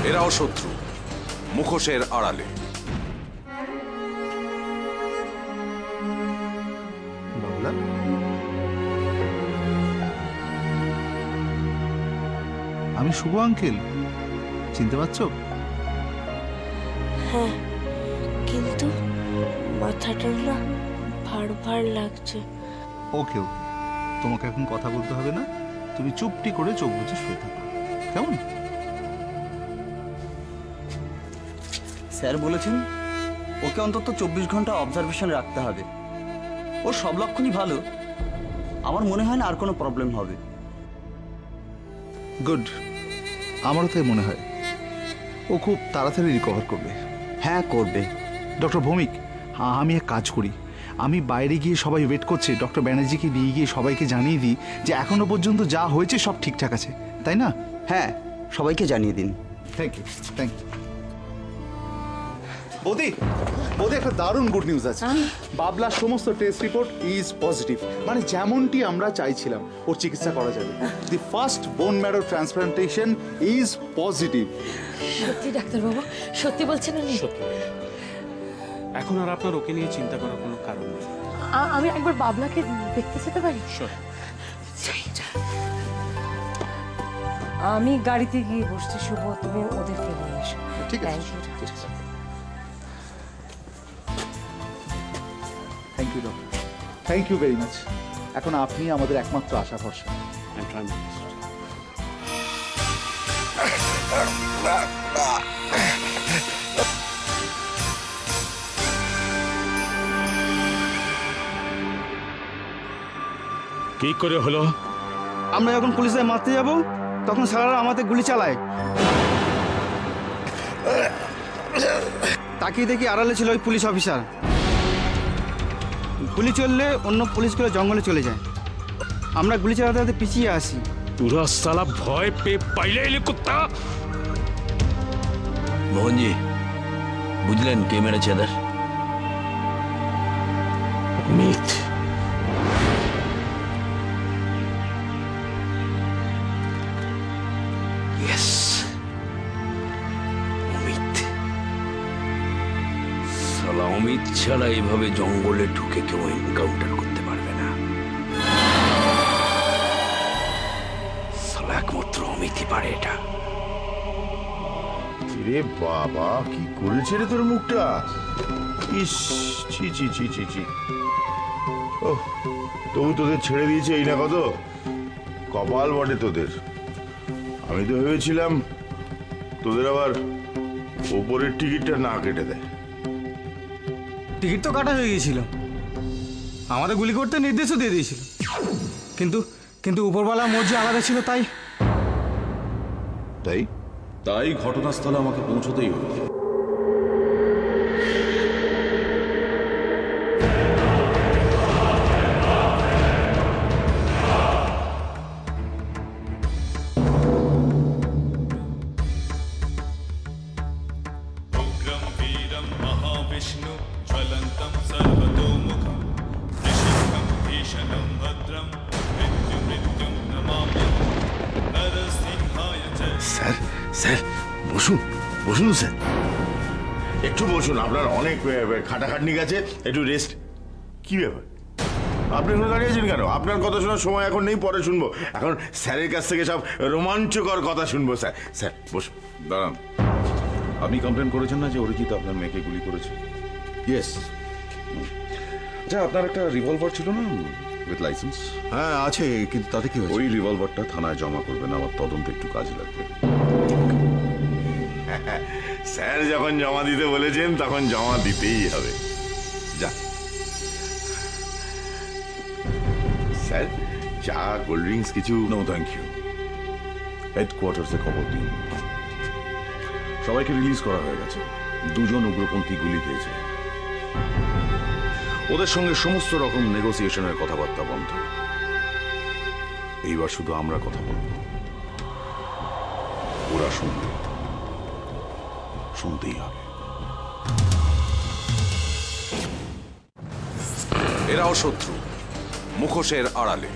এরাও শত্রু, মুখোশের আড়ালে। বাবলা, আমি শুভ আঙ্কেল, চিনতে পারছো? হ্যাঁ, কিন্তু মাথাটা না ভার ভার লাগছে। ওকে ওকে, তোমাকে এখন কথা বলতে হবে না, তুমি চুপটি করে চোখ বুজে শুয়ে থাকো, কেমন? স্যার বলেছেন ওকে অন্তত 24 ঘন্টা অবজারভেশন রাখতে হবে। ওর সব লক্ষণই ভালো, আমার মনে হয় না আর কোনো প্রবলেম হবে। গুড, আমারও তাই মনে হয়। ও খুব তাড়াতাড়ি রিকভার করবে। হ্যাঁ করবে। ডক্টর ভৌমিক, আমি এক কাজ করি, আমি বাইরে গিয়ে সবাই ওয়েট করছে, ডক্টর ব্যানার্জিকে নিয়ে গিয়ে সবাইকে জানিয়ে দিই যে এখনো পর্যন্ত যা হয়েছে সব ঠিকঠাক আছে, তাই না? হ্যাঁ, সবাইকে জানিয়ে দিন। Thank you, thank you. বৌদি, বৌদি, একটা দারুণ গুড নিউজ আছে। বাবলার সমস্ত টেস্ট রিপোর্ট ইজ পজিটিভ, মানে যেমনটি আমরা চাইছিলাম ওর চিকিৎসা করা যাবে। The first bone marrow transplantation is positive. সত্যি ডাক্তারবাবু, সত্যি বলছেন উনি? সত্যি। এখন আর আপনার ওকে নিয়ে চিন্তা করার কোনো কারণ নেই। আমি একবার বাবলাকে দেখতে যেতে পারি? আমি গাড়িতে গিয়ে বসছি, শুভ তুমি ওদেরকে নিয়ে এসো। ঠিক আছে, thank you doctor, thank you very much. এখন আপনি আমাদের একমাত্র আশা ভরসা। I'm trying my best. কি করে হলো? আমরা যখন পুলিশে মারতে যাব তখন সারারা আমাদের গুলি চালায়। তাকিয়ে দেখি আড়ালে ছিল ওই পুলিশ অফিসার। গুলি চললে অন্য পুলিশগুলো জঙ্গলে চলে যায়, আমরা গুলি চালাতে পিছিয়ে আসি। তোরা সালা ভয় পেয়ে পাইলে এলে কুত্তা। মোহনজি, বুঝলেন কে মেরেছে এদের? মিথ। ইয়েস, অমিত। সালা অমিত ছাড়া এভাবে জঙ্গলে ঢুকে কেউ এনকাউন্টার করতে পারবে না। সালা একমাত্র অমিতই পারে এটা। রে বাবা, কি করেছে রে তোর মুখটা! ইস, ছি ছি ছি ছি ছি। ও, তবু তোদের ছেড়ে দিয়েছে এই না কত কপাল বটে তোদের। আমি তো ভেবেছিলাম তোদের আবার ওপরের টিকিটটা না কেটে দেয়। টিকিট তো কাটা হয়ে গিয়েছিল, আমাদের গুলি করতে নির্দেশও দিয়ে দিয়েছিল, কিন্তু উপরওয়ালা মর্জি আলাদা ছিল। তাই তাই তাই ঘটনাস্থলে আমাকে পৌঁছতেই হলো। স্যার, স্যার বসুন, বসুন স্যার, একটু বসুন। আপনার অনেক খাটাখাটনি গেছে, একটু রেস্ট। কি ব্যাপার, আপনি এখানে দাঁড়িয়ে আছেন কেন? আপনার কথা শোনার সময় এখন নেই, পরে শুনবো। এখন স্যারের কাছ থেকে সব রোমাঞ্চকর কথা শুনবো। স্যার, স্যার বসুন। দাঁড়ান, আপনি কমপ্লেন করেছেন না যে অরিজিৎ আপনার মেয়েকে গুলি করেছে? ইয়েস। আচ্ছা, আপনার একটা রিভলভার ছিল না উইথ লাইসেন্স? হ্যাঁ আছে, কিন্তু তাতে কি হয়েছে? ওই রিভলভারটা থানায় জমা করবেন, আমার তদন্ত একটু কাজে লাগবে। স্যার যখন জমা দিতে বলেছেন তখন জমা দিতেই হবে। যা স্যার, চা কোল্ড ড্রিঙ্কস কিছু? No thank you. হেডকোয়ার্টার্সে খবর দিন, সবাইকে রিলিজ করা হয়ে গেছে। 2 জন উগ্রপন্থী গুলি খেয়েছে, ওদের সঙ্গে সমস্ত রকম নেগোসিয়েশনের কথাবার্তা বন্ধ। এইবার শুধু আমরা কথা বলব, ওরা শুনবে, শুনতেই হবে। এরাও শত্রু, মুখোশের আড়ালে।